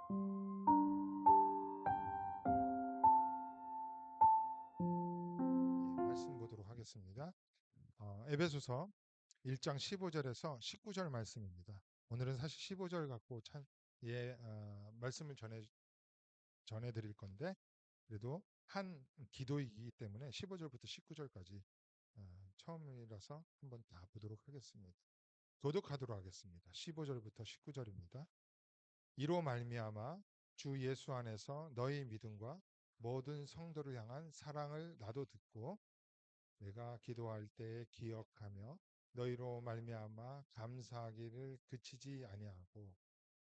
예, 말씀 보도록 하겠습니다. 에베소서 1장 15절에서 19절 말씀입니다. 오늘은 사실 15절 갖고 말씀을 전해 드릴 건데 그래도 한 기도이기 때문에 15절부터 19절까지 처음이라서 한번 다 보도록 하겠습니다. 교독하도록 하겠습니다. 15절부터 19절입니다. 이로 말미암아 주 예수 안에서 너희 믿음과 모든 성도를 향한 사랑을 나도 듣고 내가 기도할 때에 기억하며 너희로 말미암아 감사하기를 그치지 아니하고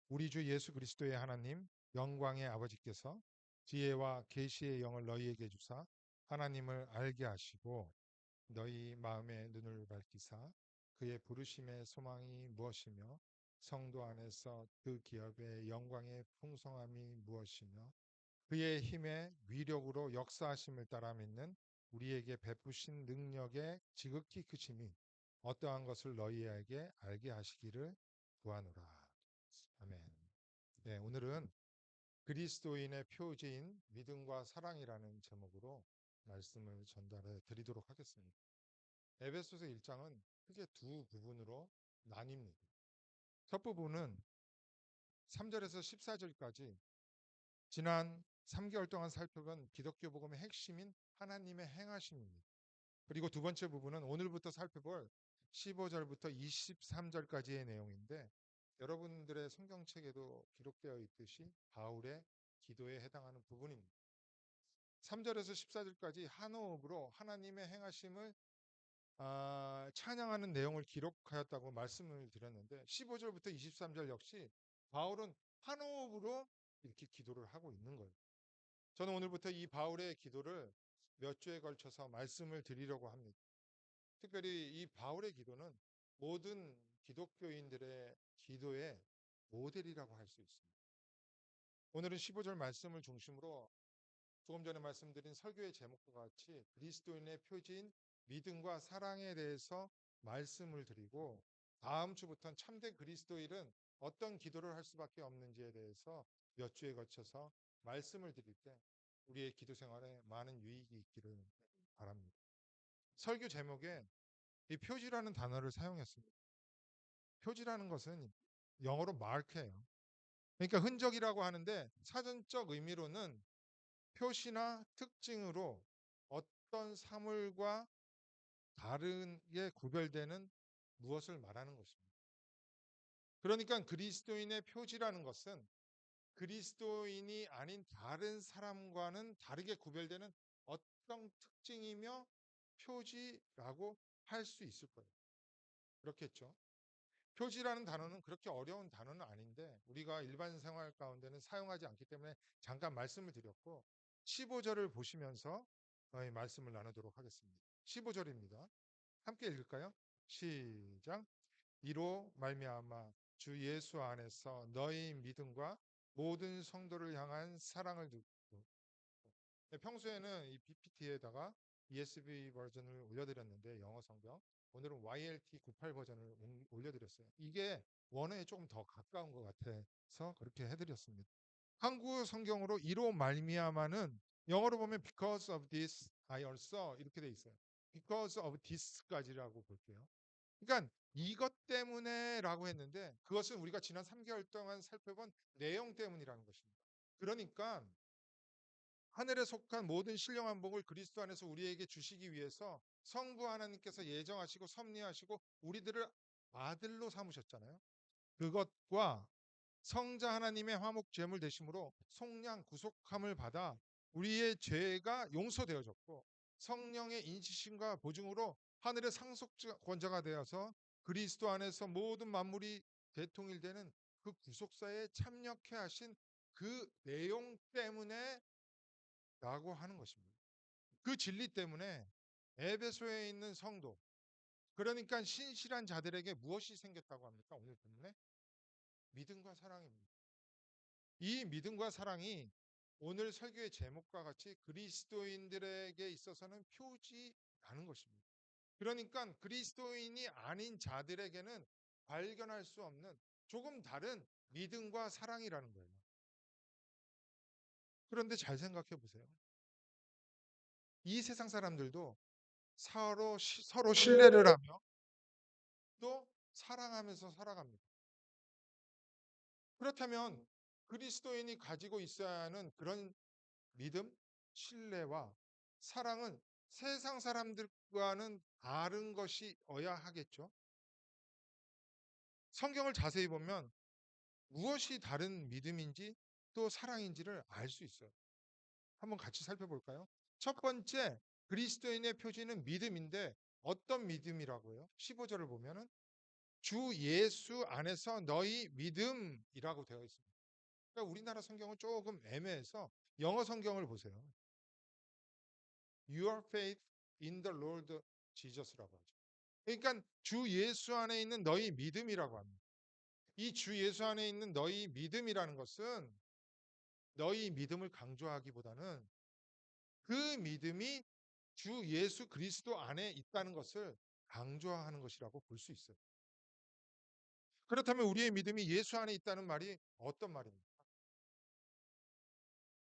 우리 주 예수 그리스도의 하나님 영광의 아버지께서 지혜와 계시의 영을 너희에게 주사 하나님을 알게 하시고 너희 마음의 눈을 밝히사 그의 부르심의 소망이 무엇이며 성도 안에서 그 기업의 영광의 풍성함이 무엇이며 그의 힘의 위력으로 역사하심을 따라 믿는 우리에게 베푸신 능력의 지극히 크심이 어떠한 것을 너희에게 알게 하시기를 구하노라. 아멘. 네, 오늘은 그리스도인의 표지인 믿음과 사랑이라는 제목으로 말씀을 전달해 드리도록 하겠습니다. 에베소서 1장은 크게 두 부분으로 나뉩니다. 첫 부분은 3절에서 14절까지 지난 3개월 동안 살펴본 기독교 복음의 핵심인 하나님의 행하심입니다. 그리고 두 번째 부분은 오늘부터 살펴볼 15절부터 23절까지의 내용인데 여러분들의 성경책에도 기록되어 있듯이 바울의 기도에 해당하는 부분입니다. 3절에서 14절까지 한 호흡으로 하나님의 행하심을 찬양하는 내용을 기록하였다고 말씀을 드렸는데 15절부터 23절 역시 바울은 한 호흡으로 이렇게 기도를 하고 있는 거예요. 저는 오늘부터 이 바울의 기도를 몇 주에 걸쳐서 말씀을 드리려고 합니다. 특별히 이 바울의 기도는 모든 기독교인들의 기도의 모델이라고 할 수 있습니다. 오늘은 15절 말씀을 중심으로 조금 전에 말씀드린 설교의 제목과 같이 그리스도인의 표지인 믿음과 사랑에 대해서 말씀을 드리고 다음 주부터는 참된 그리스도인은 어떤 기도를 할 수밖에 없는지에 대해서 몇 주에 거쳐서 말씀을 드릴 때 우리의 기도 생활에 많은 유익이 있기를 바랍니다. 설교 제목에 이 표지라는 단어를 사용했습니다. 표지라는 것은 영어로 마크예요. 그러니까 흔적이라고 하는데 사전적 의미로는 표시나 특징으로 어떤 사물과 다르게 구별되는 무엇을 말하는 것입니다. 그러니까 그리스도인의 표지라는 것은 그리스도인이 아닌 다른 사람과는 다르게 구별되는 어떤 특징이며 표지라고 할 수 있을 거예요. 그렇겠죠? 표지라는 단어는 그렇게 어려운 단어는 아닌데 우리가 일반 생활 가운데는 사용하지 않기 때문에 잠깐 말씀을 드렸고 15절을 보시면서 말씀을 나누도록 하겠습니다. 15절입니다. 함께 읽을까요? 시작. 이로 말미암아 주 예수 안에서 너희 믿음과 모든 성도를 향한 사랑을 듣고 평소에는 이 PPT에다가 ESV 버전을 올려드렸는데 영어 성경 오늘은 YLT 98 버전을 올려드렸어요. 이게 원어에 조금 더 가까운 것 같아서 그렇게 해드렸습니다. 한국 성경으로 이로 말미암아는 영어로 보면 because of this I also 이렇게 돼 있어요. because of this까지라고 볼게요. 그러니까 이것 때문에라고 했는데 그것은 우리가 지난 3개월 동안 살펴본 내용 때문이라는 것입니다. 그러니까 하늘에 속한 모든 신령한 복을 그리스도 안에서 우리에게 주시기 위해서 성부 하나님께서 예정하시고 섭리하시고 우리들을 아들로 삼으셨잖아요. 그것과 성자 하나님의 화목 제물 되심으로 속량 구속함을 받아 우리의 죄가 용서되어졌고 성령의 인치심과 보증으로 하늘의 상속권자가 되어서 그리스도 안에서 모든 만물이 대통일되는 그 구속사에 참여케 하신 그 내용 때문에 라고 하는 것입니다. 그 진리 때문에 에베소에 있는 성도, 그러니까 신실한 자들에게 무엇이 생겼다고 합니까? 오늘 본문에 믿음과 사랑입니다. 이 믿음과 사랑이 오늘 설교의 제목과 같이 그리스도인들에게 있어서는 표지라는 것입니다. 그러니까 그리스도인이 아닌 자들에게는 발견할 수 없는 조금 다른 믿음과 사랑이라는 거예요. 그런데 잘 생각해 보세요. 이 세상 사람들도 서로 신뢰를 하며 또 사랑하면서 살아갑니다. 그렇다면 그리스도인이 가지고 있어야 하는 그런 믿음, 신뢰와 사랑은 세상 사람들과는 다른 것이어야 하겠죠. 성경을 자세히 보면 무엇이 다른 믿음인지 또 사랑인지를 알 수 있어요. 한번 같이 살펴볼까요? 첫 번째, 그리스도인의 표지는 믿음인데 어떤 믿음이라고요? 15절을 보면은 주 예수 안에서 너희 믿음이라고 되어 있습니다. 그러니까 우리나라 성경은 조금 애매해서 영어 성경을 보세요. Your faith in the Lord Jesus라고 하죠. 그러니까 주 예수 안에 있는 너희 믿음이라고 합니다. 이 주 예수 안에 있는 너희 믿음이라는 것은 너희 믿음을 강조하기보다는 그 믿음이 주 예수 그리스도 안에 있다는 것을 강조하는 것이라고 볼 수 있어요. 그렇다면 우리의 믿음이 예수 안에 있다는 말이 어떤 말입니까?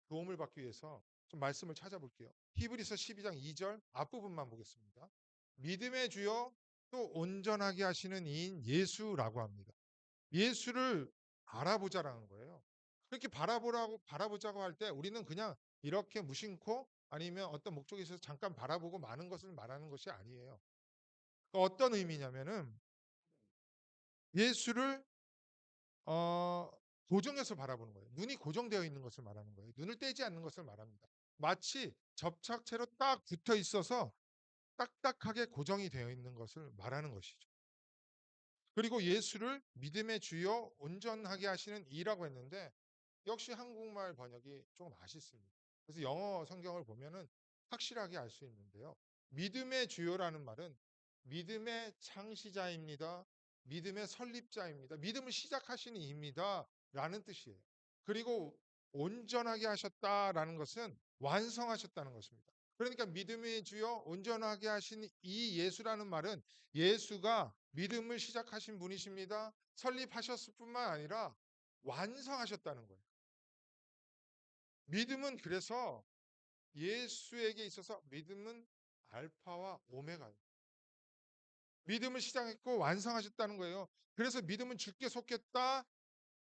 도움을 받기 위해서 좀 말씀을 찾아볼게요. 히브리서 12장 2절 앞부분만 보겠습니다. 믿음의 주요 또 온전하게 하시는 이인 예수라고 합니다. 예수를 바라보자라는 거예요. 그렇게 바라보자고 할 때 우리는 그냥 이렇게 무심코 아니면 어떤 목적이 있어서 잠깐 바라보고 마는 것을 말하는 것이 아니에요. 어떤 의미냐면은 예수를 어, 고정해서 바라보는 거예요. 눈이 고정되어 있는 것을 말하는 거예요. 눈을 떼지 않는 것을 말합니다. 마치 접착체로 딱 붙어 있어서 딱딱하게 고정이 되어 있는 것을 말하는 것이죠. 그리고 예수를 믿음의 주요 온전하게 하시는 이라고 했는데 역시 한국말 번역이 조금 아쉽습니다. 그래서 영어 성경을 보면은 확실하게 알 수 있는데요. 믿음의 주요라는 말은 믿음의 창시자입니다. 믿음의 설립자입니다. 믿음을 시작하신 이입니다. 라는 뜻이에요. 그리고 온전하게 하셨다라는 것은 완성하셨다는 것입니다. 그러니까 믿음의 주요 온전하게 하신 이 예수라는 말은 예수가 믿음을 시작하신 분이십니다. 설립하셨을 뿐만 아니라 완성하셨다는 거예요. 믿음은 그래서 예수에게 있어서 믿음은 알파와 오메가예요. 믿음을 시작했고 완성하셨다는 거예요. 그래서 믿음은 주께 속했다.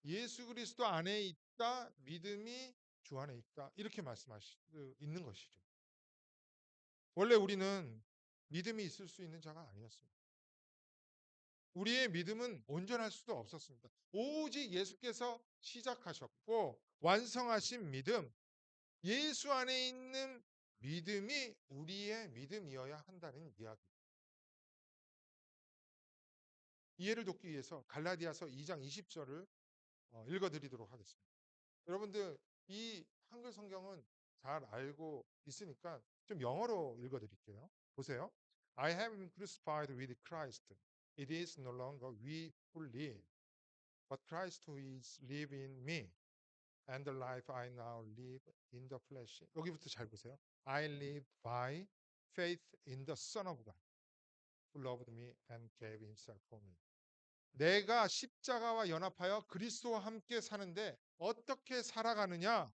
예수 그리스도 안에 있다. 믿음이 주 안에 있다. 이렇게 말씀하시고 있는 것이죠. 원래 우리는 믿음이 있을 수 있는 자가 아니었습니다. 우리의 믿음은 온전할 수도 없었습니다. 오직 예수께서 시작하셨고 완성하신 믿음, 예수 안에 있는 믿음이 우리의 믿음이어야 한다는 이야기. 이해를 돕기 위해서 갈라디아서 2장 20절을 읽어드리도록 하겠습니다. 여러분들 이 한글 성경은 잘 알고 있으니까 좀 영어로 읽어드릴게요. 보세요. I have been crucified with Christ. It is no longer we who live, but Christ who is live in me. And the life I now live in the flesh. 여기부터 잘 보세요. I live by faith in the Son of God, who loved me and gave himself for me. 내가 십자가와 연합하여 그리스도와 함께 사는데 어떻게 살아가느냐?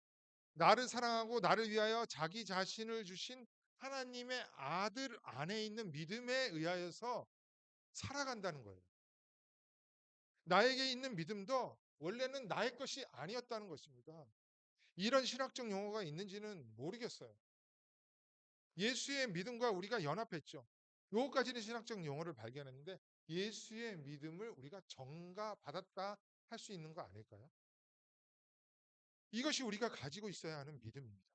나를 사랑하고 나를 위하여 자기 자신을 주신 하나님의 아들 안에 있는 믿음에 의하여서 살아간다는 거예요. 나에게 있는 믿음도 원래는 나의 것이 아니었다는 것입니다. 이런 신학적 용어가 있는지는 모르겠어요. 예수의 믿음과 우리가 연합했죠. 요거까지는 신학적 용어를 발견했는데 예수의 믿음을 우리가 전가받았다 할 수 있는 거 아닐까요? 이것이 우리가 가지고 있어야 하는 믿음입니다.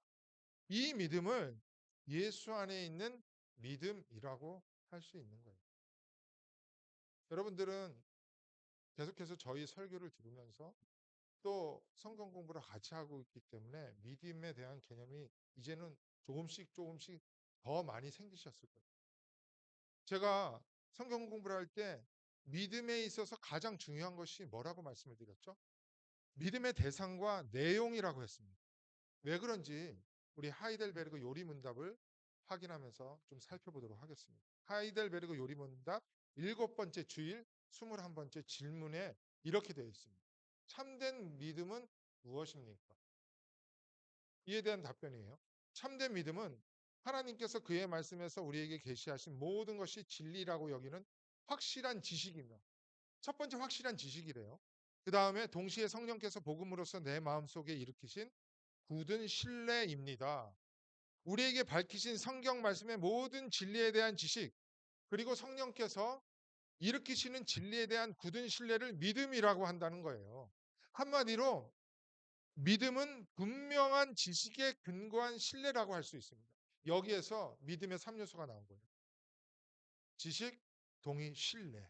이 믿음을 예수 안에 있는 믿음이라고 할 수 있는 거예요. 여러분들은 계속해서 저희 설교를 들으면서 또 성경 공부를 같이 하고 있기 때문에 믿음에 대한 개념이 이제는 조금씩 더 많이 생기셨을 거예요. 제가 성경 공부를 할 때 믿음에 있어서 가장 중요한 것이 뭐라고 말씀을 드렸죠? 믿음의 대상과 내용이라고 했습니다. 왜 그런지 우리 하이델베르그 요리문답을 확인하면서 좀 살펴보도록 하겠습니다. 하이델베르그 요리문답 7번째 주일 21번째 질문에 이렇게 되어 있습니다. 참된 믿음은 무엇입니까? 이에 대한 답변이에요. 참된 믿음은 하나님께서 그의 말씀에서 우리에게 계시하신 모든 것이 진리라고 여기는 확실한 지식이며, 첫 번째 확실한 지식이래요. 그 다음에 동시에 성령께서 복음으로서 내 마음속에 일으키신 굳은 신뢰입니다. 우리에게 밝히신 성경 말씀의 모든 진리에 대한 지식, 그리고 성령께서 일으키시는 진리에 대한 굳은 신뢰를 믿음이라고 한다는 거예요. 한마디로 믿음은 분명한 지식에 근거한 신뢰라고 할 수 있습니다. 여기에서 믿음의 3요소가 나온 거예요. 지식, 동의, 신뢰.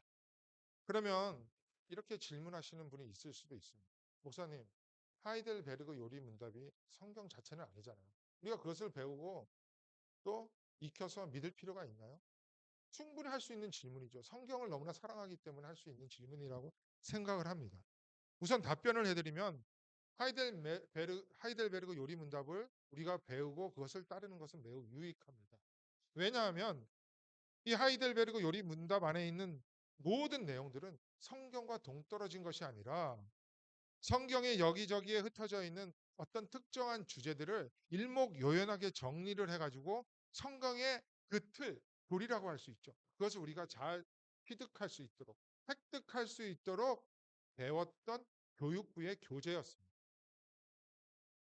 그러면 이렇게 질문하시는 분이 있을 수도 있습니다. 목사님, 하이델베르그 요리 문답이 성경 자체는 아니잖아요. 우리가 그것을 배우고 또 익혀서 믿을 필요가 있나요? 충분히 할 수 있는 질문이죠. 성경을 너무나 사랑하기 때문에 할 수 있는 질문이라고 생각을 합니다. 우선 답변을 해드리면 하이델베르그 요리 문답을 우리가 배우고 그것을 따르는 것은 매우 유익합니다. 왜냐하면 이 하이델베르그 요리 문답 안에 있는 모든 내용들은 성경과 동떨어진 것이 아니라 성경의 여기저기에 흩어져 있는 어떤 특정한 주제들을 일목요연하게 정리를 해가지고 성경의 그 틀, 도리라고 할 수 있죠. 그것을 우리가 잘 취득할 수 있도록, 획득할 수 있도록 배웠던 교육부의 교재였습니다.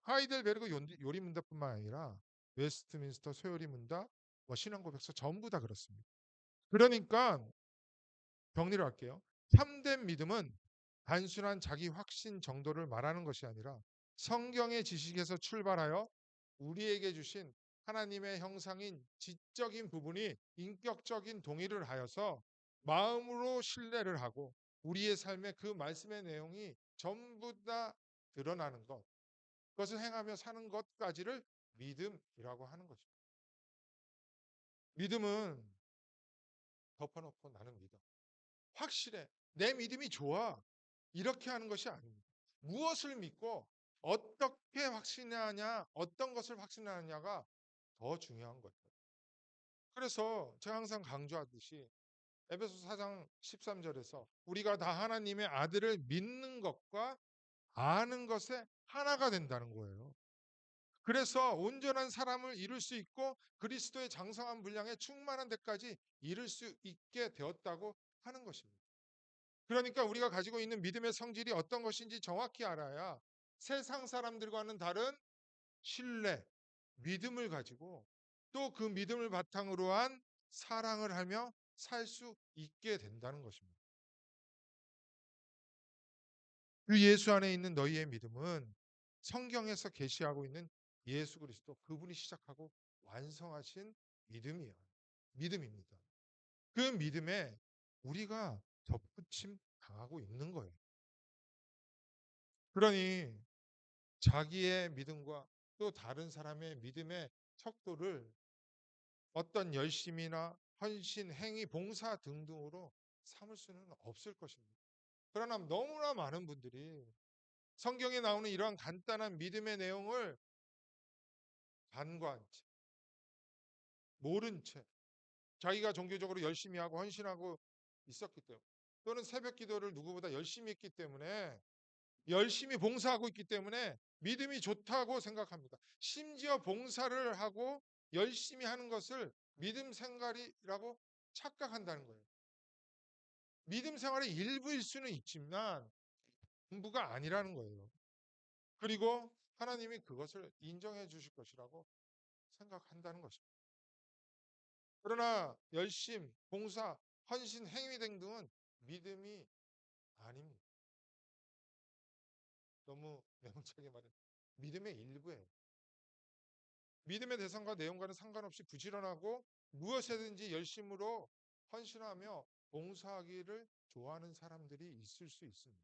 하이델베르그 요리 문답뿐만 아니라 웨스트민스터 소요리 문답, 신앙고백서 전부 다 그렇습니다. 그러니까 정리를 할게요. 참된 믿음은 단순한 자기 확신 정도를 말하는 것이 아니라 성경의 지식에서 출발하여 우리에게 주신 하나님의 형상인 지적인 부분이 인격적인 동의를 하여서 마음으로 신뢰를 하고 우리의 삶에 그 말씀의 내용이 전부 다 드러나는 것, 그것을 행하며 사는 것까지를 믿음이라고 하는 것입니다. 믿음은 덮어놓고 나는 믿어. 확실해. 내 믿음이 좋아. 이렇게 하는 것이 아닙니다. 무엇을 믿고 어떻게 확신하냐, 어떤 것을 확신하느냐가 더 중요한 거예요. 그래서 제가 항상 강조하듯이 에베소 4장 13절에서 우리가 다 하나님의 아들을 믿는 것과 아는 것에 하나가 된다는 거예요. 그래서 온전한 사람을 이룰 수 있고 그리스도의 장성한 분량에 충만한 데까지 이룰 수 있게 되었다고 하는 것입니다. 그러니까 우리가 가지고 있는 믿음의 성질이 어떤 것인지 정확히 알아야 세상 사람들과는 다른 신뢰, 믿음을 가지고 또 그 믿음을 바탕으로 한 사랑을 하며 살 수 있게 된다는 것입니다. 그 예수 안에 있는 너희의 믿음은 성경에서 계시하고 있는 예수 그리스도 그분이 시작하고 완성하신 믿음이에요. 믿음입니다. 그 믿음에 우리가 덧붙임 당하고 있는 거예요. 그러니 자기의 믿음과 또 다른 사람의 믿음의 척도를 어떤 열심이나 헌신, 행위, 봉사 등등으로 삼을 수는 없을 것입니다. 그러나 너무나 많은 분들이 성경에 나오는 이러한 간단한 믿음의 내용을 간과한 채, 모른 채, 자기가 종교적으로 열심히 하고 헌신하고 있었기 때문에 또는 새벽 기도를 누구보다 열심히 했기 때문에 열심히 봉사하고 있기 때문에 믿음이 좋다고 생각합니다. 심지어 봉사를 하고 열심히 하는 것을 믿음 생활이라고 착각한다는 거예요. 믿음 생활의 일부일 수는 있지만 전부가 아니라는 거예요. 그리고 하나님이 그것을 인정해 주실 것이라고 생각한다는 것입니다. 그러나 열심, 봉사, 헌신, 행위 등등은 믿음이 아닙니다. 너무 명확하게 말해 믿음의 일부예요. 믿음의 대상과 내용과는 상관없이 부지런하고 무엇이든지 열심으로 헌신하며 봉사하기를 좋아하는 사람들이 있을 수 있습니다.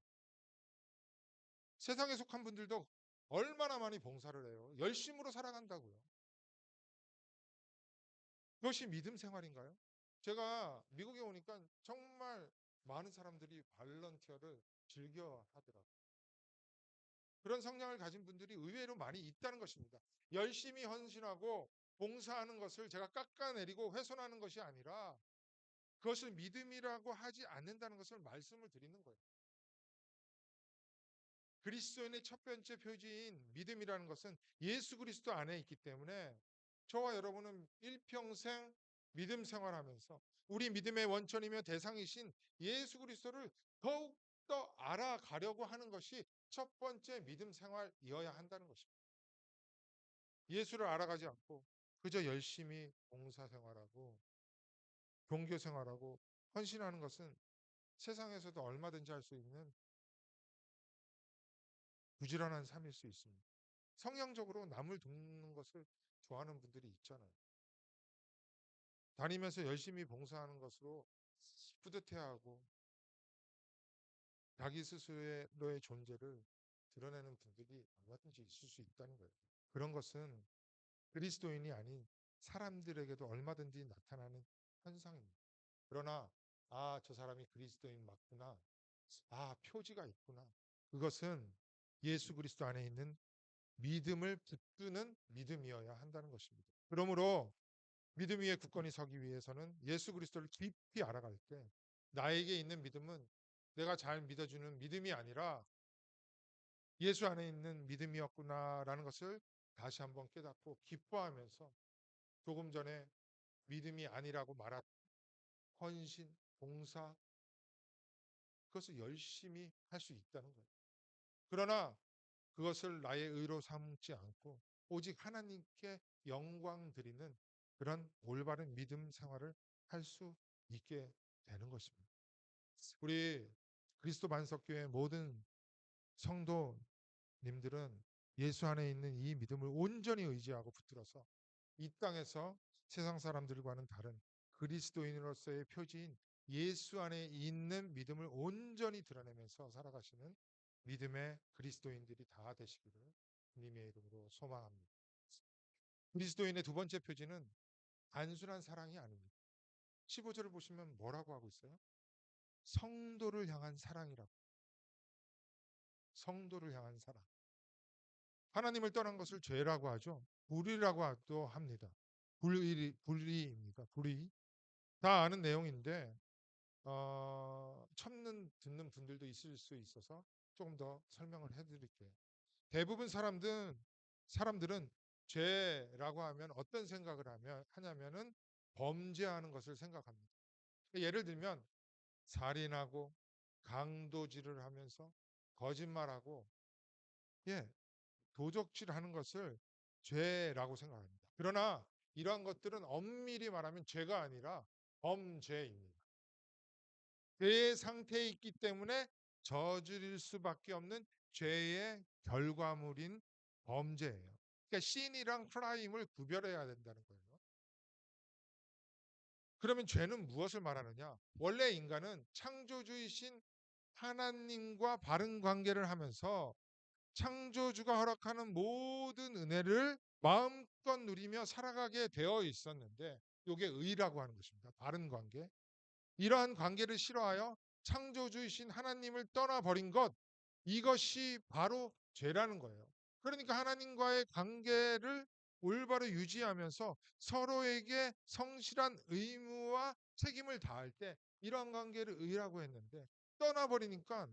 세상에 속한 분들도 얼마나 많이 봉사를 해요. 열심으로 살아간다고요. 그것이 믿음 생활인가요? 제가 미국에 오니까 정말 많은 사람들이 발런티어를 즐겨 하더라고요. 그런 성향을 가진 분들이 의외로 많이 있다는 것입니다. 열심히 헌신하고 봉사하는 것을 제가 깎아내리고 훼손하는 것이 아니라 그것을 믿음이라고 하지 않는다는 것을 말씀을 드리는 거예요. 그리스도인의 첫 번째 표지인 믿음이라는 것은 예수 그리스도 안에 있기 때문에 저와 여러분은 일평생 믿음 생활하면서 우리 믿음의 원천이며 대상이신 예수 그리스도를 더욱더 알아가려고 하는 것이 첫 번째 믿음 생활이어야 한다는 것입니다. 예수를 알아가지 않고 그저 열심히 봉사 생활하고 종교 생활하고 헌신하는 것은 세상에서도 얼마든지 할 수 있는 부지런한 삶일 수 있습니다. 성향적으로 남을 돕는 것을 좋아하는 분들이 있잖아요. 다니면서 열심히 봉사하는 것으로 뿌듯해하고 자기 스스로의 존재를 드러내는 분들이 얼마든지 있을 수 있다는 거예요. 그런 것은 그리스도인이 아닌 사람들에게도 얼마든지 나타나는 현상입니다. 그러나 저 사람이 그리스도인 맞구나. 표지가 있구나. 그것은 예수 그리스도 안에 있는 믿음을 붙드는 믿음이어야 한다는 것입니다. 그러므로 믿음 위에 굳건히 서기 위해서는 예수 그리스도를 깊이 알아갈 때 나에게 있는 믿음은 내가 잘 믿어주는 믿음이 아니라 예수 안에 있는 믿음이었구나라는 것을 다시 한번 깨닫고 기뻐하면서 조금 전에 믿음이 아니라고 말한 헌신, 봉사 그것을 열심히 할 수 있다는 거예요. 그러나 그것을 나의 의로 삼지 않고 오직 하나님께 영광 드리는 그런 올바른 믿음 생활을 할 수 있게 되는 것입니다. 우리 그리스도 반석교회 모든 성도님들은 예수 안에 있는 이 믿음을 온전히 의지하고 붙들어서 이 땅에서 세상 사람들과는 다른 그리스도인으로서의 표지인 예수 안에 있는 믿음을 온전히 드러내면서 살아가시는 믿음의 그리스도인들이 다 되시기를 주님의 이름으로 소망합니다. 그리스도인의 두 번째 표지는 단순한 사랑이 아닙니다. 15절을 보시면 뭐라고 하고 있어요? 성도를 향한 사랑이라고. 성도를 향한 사랑. 하나님을 떠난 것을 죄라고 하죠. 불의라고도 합니다. 불의입니다. 불의. 다 아는 내용인데 듣는 분들도 있을 수 있어서 조금 더 설명을 해드릴게요. 대부분 사람들은 죄라고 하면 어떤 생각을 하냐면은 범죄하는 것을 생각합니다. 예를 들면 살인하고 강도질을 하면서 거짓말하고 도적질하는 것을 죄라고 생각합니다. 그러나 이러한 것들은 엄밀히 말하면 죄가 아니라 범죄입니다. 죄의 상태에 있기 때문에 저지를 수밖에 없는 죄의 결과물인 범죄예요. 그러니까 신이랑 크라임을 구별해야 된다는 거예요. 그러면 죄는 무엇을 말하느냐? 원래 인간은 창조주이신 하나님과 바른 관계를 하면서 창조주가 허락하는 모든 은혜를 마음껏 누리며 살아가게 되어 있었는데 이게 의라고 하는 것입니다. 바른 관계. 이러한 관계를 싫어하여 창조주이신 하나님을 떠나버린 것, 이것이 바로 죄라는 거예요. 그러니까 하나님과의 관계를 올바로 유지하면서 서로에게 성실한 의무와 책임을 다할 때 이러한 관계를 의라고 했는데 떠나버리니까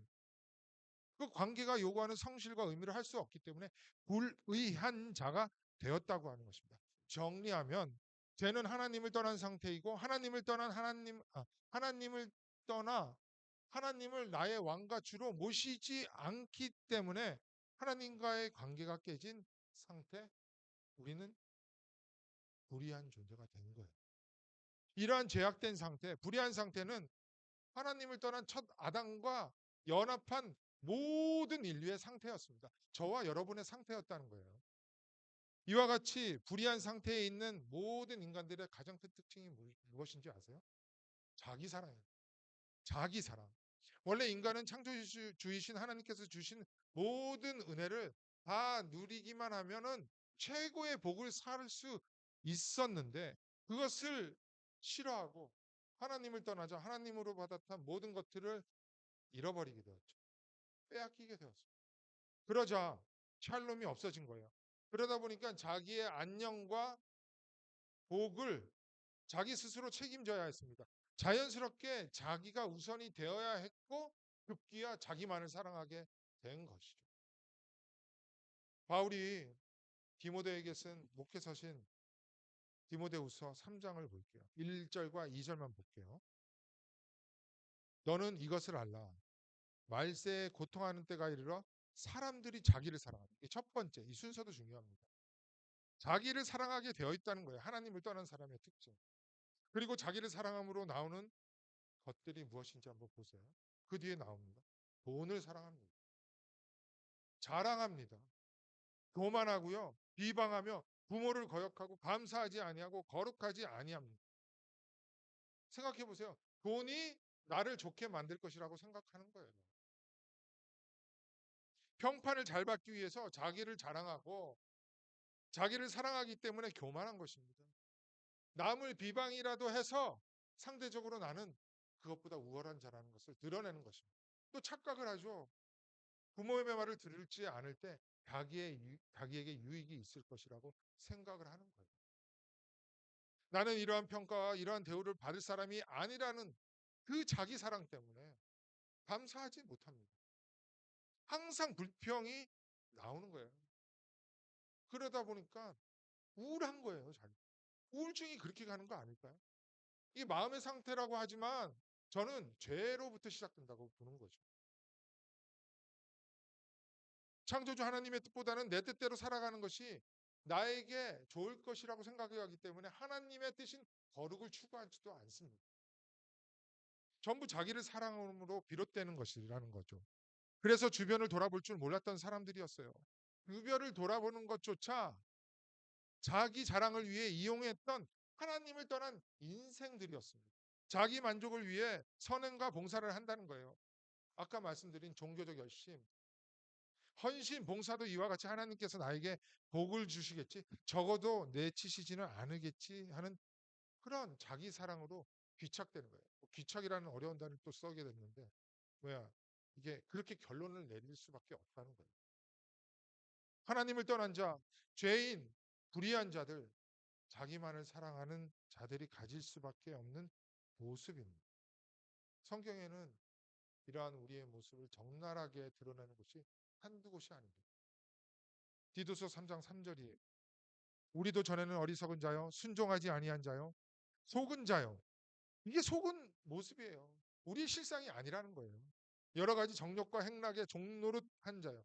그 관계가 요구하는 성실과 의미를 할 수 없기 때문에 불의한 자가 되었다고 하는 것입니다. 정리하면 죄는 하나님을 떠난 상태이고 하나님을 떠나 하나님을 나의 왕과 주로 모시지 않기 때문에 하나님과의 관계가 깨진 상태, 우리는 불의한 존재가 된 거예요. 이러한 죄악된 상태, 불의한 상태는 하나님을 떠난 첫 아담과 연합한 모든 인류의 상태였습니다. 저와 여러분의 상태였다는 거예요. 이와 같이 불의한 상태에 있는 모든 인간들의 가장 큰 특징이 무엇인지 아세요? 자기 사랑이에요. 자기 사랑. 원래 인간은 창조주이신 하나님께서 주신 모든 은혜를 다 누리기만 하면은 최고의 복을 살 수 있었는데 그것을 싫어하고 하나님을 떠나자 하나님으로 받았던 모든 것들을 잃어버리게 되었죠. 빼앗기게 되었습니다. 그러자 샬롬이 없어진 거예요. 그러다 보니까 자기의 안녕과 복을 자기 스스로 책임져야 했습니다. 자연스럽게 자기가 우선이 되어야 했고 급기야 자기만을 사랑하게 된 것이죠. 바울이 디모데에게 쓴 목회서신 디모데후서 3장을 볼게요. 1절과 2절만 볼게요. 너는 이것을 알라. 말세에 고통하는 때가 이르러 사람들이 자기를 사랑한다. 이게 첫 번째, 이 순서도 중요합니다. 자기를 사랑하게 되어 있다는 거예요. 하나님을 떠난 사람의 특징. 그리고 자기를 사랑함으로 나오는 것들이 무엇인지 한번 보세요. 그 뒤에 나옵니다. 돈을 사랑합니다. 자랑합니다. 교만하고요. 비방하며 부모를 거역하고 감사하지 아니하고 거룩하지 아니합니다. 생각해 보세요. 돈이 나를 좋게 만들 것이라고 생각하는 거예요. 평판을 잘 받기 위해서 자기를 자랑하고 자기를 사랑하기 때문에 교만한 것입니다. 남을 비방이라도 해서 상대적으로 나는 그것보다 우월한 자라는 것을 드러내는 것입니다. 또 착각을 하죠. 부모의 말을 들을지 않을 때 자기에게 유익이 있을 것이라고 생각을 하는 거예요. 나는 이러한 평가와 이러한 대우를 받을 사람이 아니라는 그 자기 사랑 때문에 감사하지 못합니다. 항상 불평이 나오는 거예요. 그러다 보니까 우울한 거예요. 우울증이 그렇게 가는 거 아닐까요? 이 마음의 상태라고 하지만 저는 죄로부터 시작된다고 보는 거죠. 창조주 하나님의 뜻보다는 내 뜻대로 살아가는 것이 나에게 좋을 것이라고 생각하기 때문에 하나님의 뜻인 거룩을 추구하지도 않습니다. 전부 자기를 사랑함으로 비롯되는 것이라는 거죠. 그래서 주변을 돌아볼 줄 몰랐던 사람들이었어요. 주변을 돌아보는 것조차 자기 자랑을 위해 이용했던 하나님을 떠난 인생들이었습니다. 자기 만족을 위해 선행과 봉사를 한다는 거예요. 아까 말씀드린 종교적 열심, 헌신, 봉사도 이와 같이 하나님께서 나에게 복을 주시겠지, 적어도 내치시지는 않으겠지 하는 그런 자기 사랑으로 귀착되는 거예요. 귀착이라는 어려운 단어를 또 써게 됐는데 뭐야 이게 그렇게 결론을 내릴 수밖에 없다는 거예요. 하나님을 떠난 자, 죄인, 불의한 자들, 자기만을 사랑하는 자들이 가질 수밖에 없는 모습입니다. 성경에는 이러한 우리의 모습을 적나라하게 드러내는 곳이 한두 곳이 아닙니다. 디도서 3장 3절이에요. 우리도 전에는 어리석은 자요, 순종하지 아니한 자요, 속은 자요. 이게 속은 모습이에요. 우리의 실상이 아니라는 거예요. 여러 가지 정욕과 행락에 종노릇한 자요,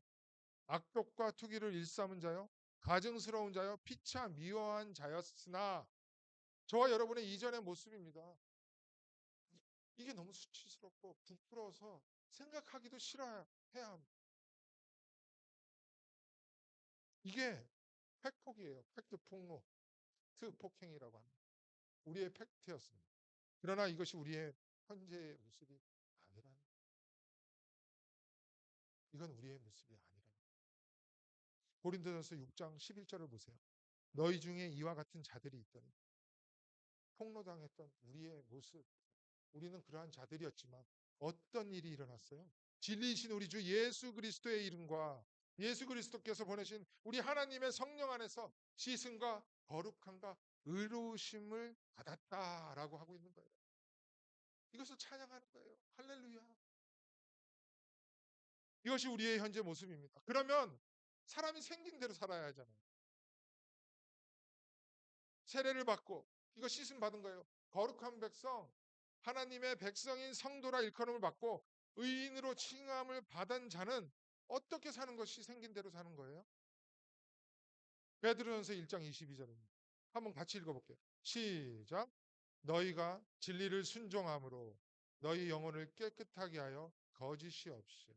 악독과 투기를 일삼은 자요, 가증스러운 자요, 피차 미워한 자였으나 저와 여러분의 이전의 모습입니다. 이게 너무 수치스럽고 부끄러워서 생각하기도 싫어야 합니다. 이게 팩폭이에요. 팩트 폭로, 팩트 폭행이라고 합니다. 우리의 팩트였습니다. 그러나 이것이 우리의 현재의 모습이 아니라는 거예요. 이건 우리의 모습이 아니라는 거예요. 고린도전서 6장 11절을 보세요. 너희 중에 이와 같은 자들이 있더니 폭로당했던 우리의 모습, 우리는 그러한 자들이었지만 어떤 일이 일어났어요? 진리이신 우리 주 예수 그리스도의 이름과 예수 그리스도께서 보내신 우리 하나님의 성령 안에서 씻음과 거룩함과 의로우심을 받았다라고 하고 있는 거예요. 이것을 찬양하는 거예요. 할렐루야. 이것이 우리의 현재 모습입니다. 그러면 사람이 생긴 대로 살아야 하잖아요. 세례를 받고 이거 씻음 받은 거예요. 거룩한 백성, 하나님의 백성인 성도라 일컬음을 받고 의인으로 칭함을 받은 자는 어떻게 사는 것이 생긴 대로 사는 거예요? 베드로전서 1장 22절입니다. 한번 같이 읽어볼게요. 시작. 너희가 진리를 순종함으로 너희 영혼을 깨끗하게 하여 거짓이 없이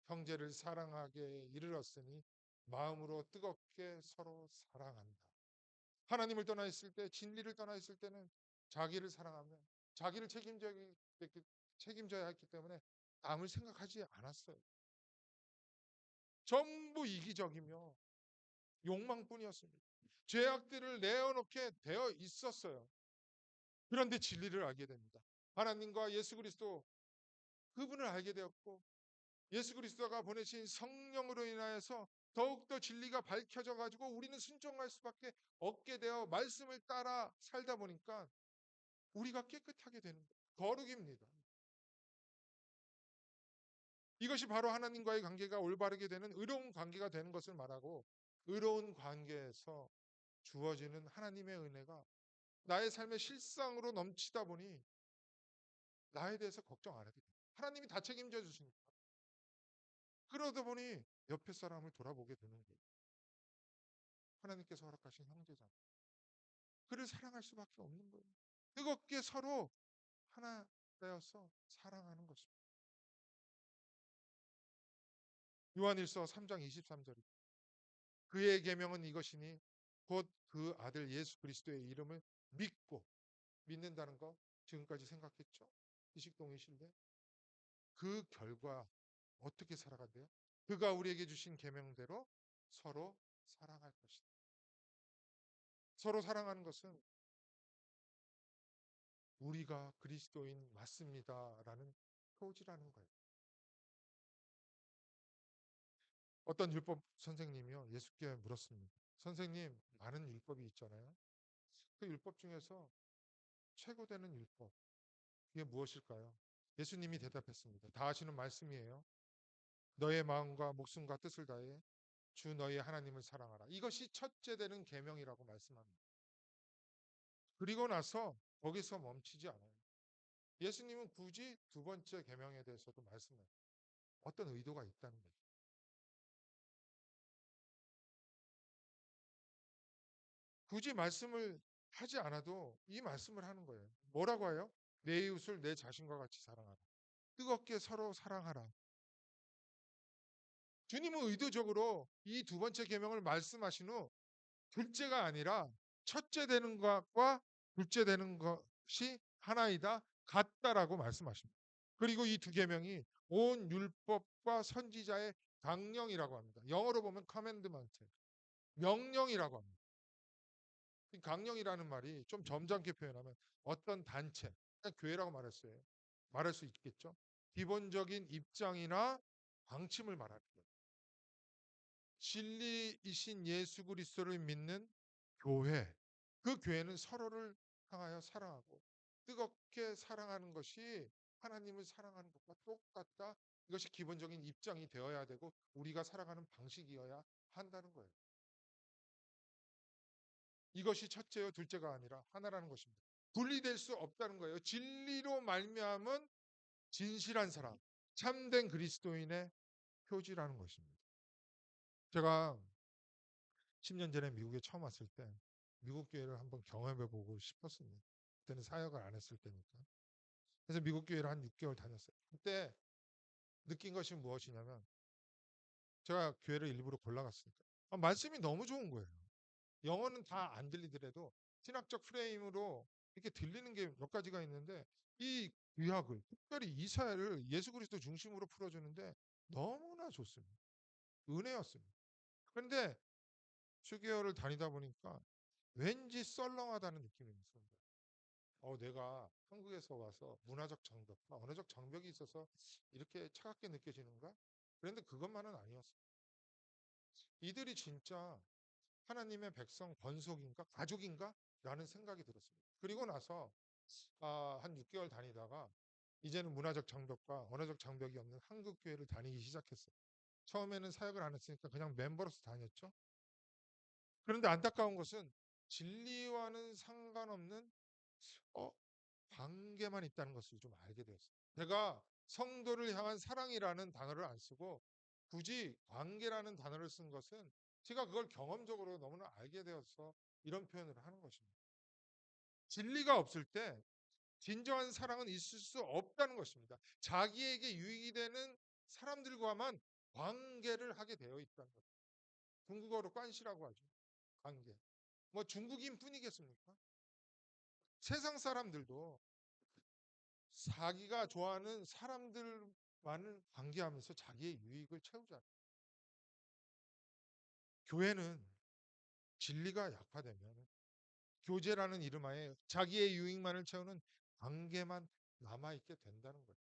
형제를 사랑하게 이르렀으니 마음으로 뜨겁게 서로 사랑한다. 하나님을 떠나 있을 때, 진리를 떠나 있을 때는 자기를 사랑하며 자기를 책임져야 했기 때문에 남을 생각하지 않았어요. 전부 이기적이며 욕망뿐이었습니다. 죄악들을 내어놓게 되어 있었어요. 그런데 진리를 알게 됩니다. 하나님과 예수 그리스도 그분을 알게 되었고 예수 그리스도가 보내신 성령으로 인하여서 더욱더 진리가 밝혀져 가지고 우리는 순종할 수밖에 없게 되어 말씀을 따라 살다 보니까 우리가 깨끗하게 되는 거예요. 거룩입니다. 이것이 바로 하나님과의 관계가 올바르게 되는 의로운 관계가 되는 것을 말하고 의로운 관계에서 주어지는 하나님의 은혜가 나의 삶의 실상으로 넘치다 보니 나에 대해서 걱정 안 해도 돼. 하나님이 다 책임져 주시니까. 그러다 보니 옆에 사람을 돌아보게 되는 거예요. 하나님께서 허락하신 형제잖아. 그를 사랑할 수밖에 없는 거예요. 뜨겁게 서로 하나 되어서 사랑하는 것입니다. 요한일서 3장 23절. 그의 계명은 이것이니 곧 그 아들 예수 그리스도의 이름을 믿고 믿는다는 거 지금까지 생각했죠? 이식동이신데 그 결과 어떻게 살아간대요? 그가 우리에게 주신 계명대로 서로 사랑할 것이다. 서로 사랑하는 것은 우리가 그리스도인 맞습니다라는 표지라는 거예요. 어떤 율법 선생님이요 예수께 물었습니다. 선생님 많은 율법이 있잖아요. 그 율법 중에서 최고 되는 율법 그게 무엇일까요? 예수님이 대답했습니다. 다 아시는 말씀이에요. 너의 마음과 목숨과 뜻을 다해 주 너의 하나님을 사랑하라. 이것이 첫째 되는 계명이라고 말씀합니다. 그리고 나서 거기서 멈추지 않아요. 예수님은 굳이 두 번째 계명에 대해서도 말씀해요. 어떤 의도가 있다는 거죠. 굳이 말씀을 하지 않아도 이 말씀을 하는 거예요. 뭐라고 해요? 내 이웃을 내 자신과 같이 사랑하라. 뜨겁게 서로 사랑하라. 주님은 의도적으로 이 두 번째 계명을 말씀하신 후 둘째가 아니라 첫째 되는 것과 둘째 되는 것이 하나이다 같다라고 말씀하십니다. 그리고 이 두 계명이 온 율법과 선지자의 강령이라고 합니다. 영어로 보면 커맨드먼트, 명령이라고 합니다. 이 강령이라는 말이 좀 점잖게 표현하면 어떤 단체, 그냥 교회라고 말했어요. 말할 수 있겠죠. 기본적인 입장이나 방침을 말하는 거예요. 진리이신 예수 그리스도를 믿는 교회. 그 교회는 서로를 향하여 사랑하고 뜨겁게 사랑하는 것이 하나님을 사랑하는 것과 똑같다. 이것이 기본적인 입장이 되어야 되고 우리가 살아가는 방식이어야 한다는 거예요. 이것이 첫째요, 둘째가 아니라 하나라는 것입니다. 분리될 수 없다는 거예요. 진리로 말미암은 진실한 사랑, 참된 그리스도인의 표지라는 것입니다. 제가 10년 전에 미국에 처음 왔을 때 미국 교회를 한번 경험해 보고 싶었습니다. 그때는 사역을 안 했을 때니까. 그래서 미국 교회를 한 6개월 다녔어요. 그때 느낀 것이 무엇이냐면 제가 교회를 일부러 골라갔으니까 말씀이 너무 좋은 거예요. 영어는 다 안 들리더라도 신학적 프레임으로 이렇게 들리는 게 몇 가지가 있는데 이 구약을 특별히 이사야를 예수 그리스도 중심으로 풀어주는데 너무나 좋습니다. 은혜였습니다. 그런데 수개월을 다니다 보니까 왠지 썰렁하다는 느낌이 있습니다. 내가 한국에서 와서 문화적 장벽과 언어적 장벽이 있어서 이렇게 차갑게 느껴지는가? 그런데 그것만은 아니었어요. 이들이 진짜 하나님의 백성 권속인가? 가족인가? 라는 생각이 들었습니다. 그리고 나서 한 6개월 다니다가 이제는 문화적 장벽과 언어적 장벽이 없는 한국 교회를 다니기 시작했어요. 처음에는 사역을 안 했으니까 그냥 멤버로서 다녔죠. 그런데 안타까운 것은 진리와는 상관없는 어, 관계만 있다는 것을 좀 알게 되었어요. 제가 성도를 향한 사랑이라는 단어를 안 쓰고 굳이 관계라는 단어를 쓴 것은 제가 그걸 경험적으로 너무나 알게 되어서 이런 표현을 하는 것입니다. 진리가 없을 때 진정한 사랑은 있을 수 없다는 것입니다. 자기에게 유익이 되는 사람들과만 관계를 하게 되어 있다는 것. 중국어로 관시라고 하죠. 관계. 뭐 중국인 뿐이겠습니까? 세상 사람들도 자기가 좋아하는 사람들만을 관계하면서 자기의 유익을 채우잖아요. 교회는 진리가 약화되면 교제라는 이름하에 자기의 유익만을 채우는 관계만 남아있게 된다는 거예요.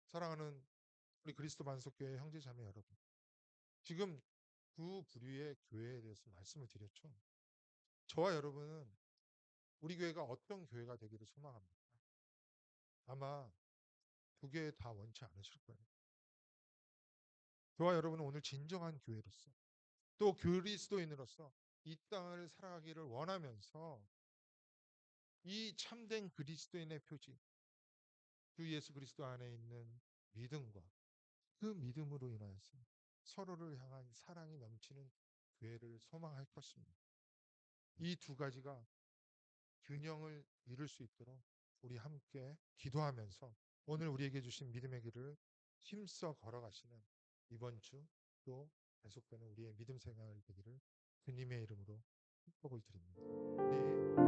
사랑하는 우리 그리스도 반석교회 형제자매 여러분. 지금 두 부류의 교회에 대해서 말씀을 드렸죠. 저와 여러분은 우리 교회가 어떤 교회가 되기를 소망합니다. 아마 두 교회 다 원치 않으실 거예요. 저와 여러분은 오늘 진정한 교회로서 또 그리스도인으로서 이 땅을 살아가기를 원하면서 이 참된 그리스도인의 표지, 주 예수 그리스도 안에 있는 믿음과 그 믿음으로 인하여서 서로를 향한 사랑이 넘치는 교회를 소망할 것입니다. 이 두 가지가 균형을 이룰 수 있도록 우리 함께 기도하면서 오늘 우리에게 주신 믿음의 길을 힘써 걸어가시는 이번 주 또 계속되는 우리의 믿음 생활 되기를 주님의 이름으로 축복을 드립니다. 네.